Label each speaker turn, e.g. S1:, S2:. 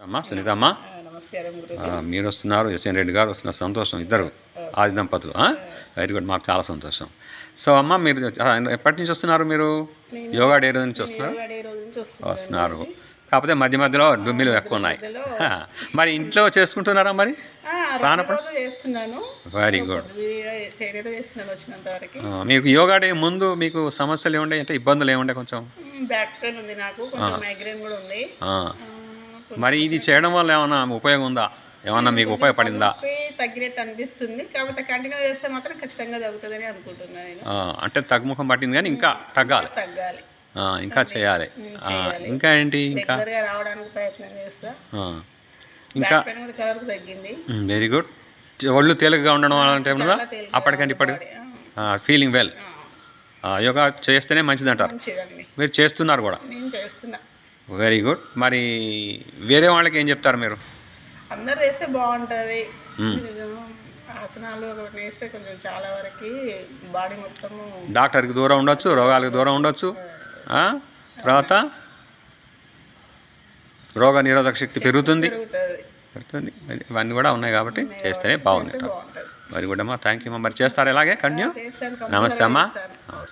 S1: అమ్మా సునీత అమ్మా
S2: నమస్కారం గురుజీ.
S1: మీరు వస్తున్నారు, ఎస్ఎన్ రెడ్డి గారు వస్తున్నారు, సంతోషం. ఇద్దరు ఆది దంపతులు. వెరీ గుడ్, మాకు చాలా సంతోషం. సో అమ్మ మీరు ఎప్పటి నుంచి వస్తున్నారు? మీరు యోగా డే రోజు నుంచి వస్తున్నారు? వస్తున్నారు, కాకపోతే మధ్య మధ్యలో డుమ్మిలు ఎక్కువ ఉన్నాయి. మరి ఇంట్లో చేసుకుంటున్నారా మరి? రానప్పుడు
S2: చేస్తున్నాను.
S1: Very good.
S2: వచ్చినంత వరకు.
S1: మీకు యోగా డే ముందు మీకు సమస్యలు ఏముండే, అంటే ఇబ్బందులు ఏముండే? కొంచెం
S2: బ్యాక్ పెయిన్ ఉంది, నాకు కొంచెం మైగ్రేన్ కూడా ఉంది.
S1: మరి ఇది చేయడం వల్ల ఏమైనా ఉపయోగం ఉందా? ఏమన్నా మీకు ఉపయోగపడిందా?
S2: తగ్గినట్టు అనిపిస్తుంది, కాకపోతే కంటిన్యూ చేస్తే మాత్రం ఖచ్చితంగా తగ్గుతుందని అనుకుంటున్నాను నేను.
S1: అంటే తగ్గుముఖం పట్టింది, కానీ ఇంకా తగ్గాలి, ఇంకా చేయాలి. ఇంకా ఏంటి? ఇంకా
S2: రావడానికి ప్రయత్నం చేస్తా.
S1: ఇంకా
S2: చాలా వరకు తగ్గింది.
S1: Very good. ఒళ్ళు తేలికగా ఉండడం అంటే అప్పటికంటే ఇప్పటికి ఫీలింగ్ వెల్. యోగా చేస్తేనే మంచిది అంటారు. మీరు చేస్తున్నారు కూడా?
S2: నేను చేస్తున్నా.
S1: Very good. మరి వేరే వాళ్ళకి ఏం చెప్తారు మీరు?
S2: అందరు వేస్తే బాగుంటుంది. ఆసనాలు వేస్తే కొంచెం చాలా వరకు బాడీ మొత్తము
S1: డాక్టర్కి దూరం ఉండొచ్చు, రోగాలకు దూరం ఉండొచ్చు. తర్వాత రోగ నిరోధక శక్తి పెరుగుతుంది. ఇవన్నీ కూడా ఉన్నాయి కాబట్టి చేస్తేనే బాగుంది. వెరీ గుడ్ అమ్మా, థ్యాంక్ యూ అమ్మా. మరి చేస్తారు ఇలాగే కంటిన్యూ? నమస్తే అమ్మా.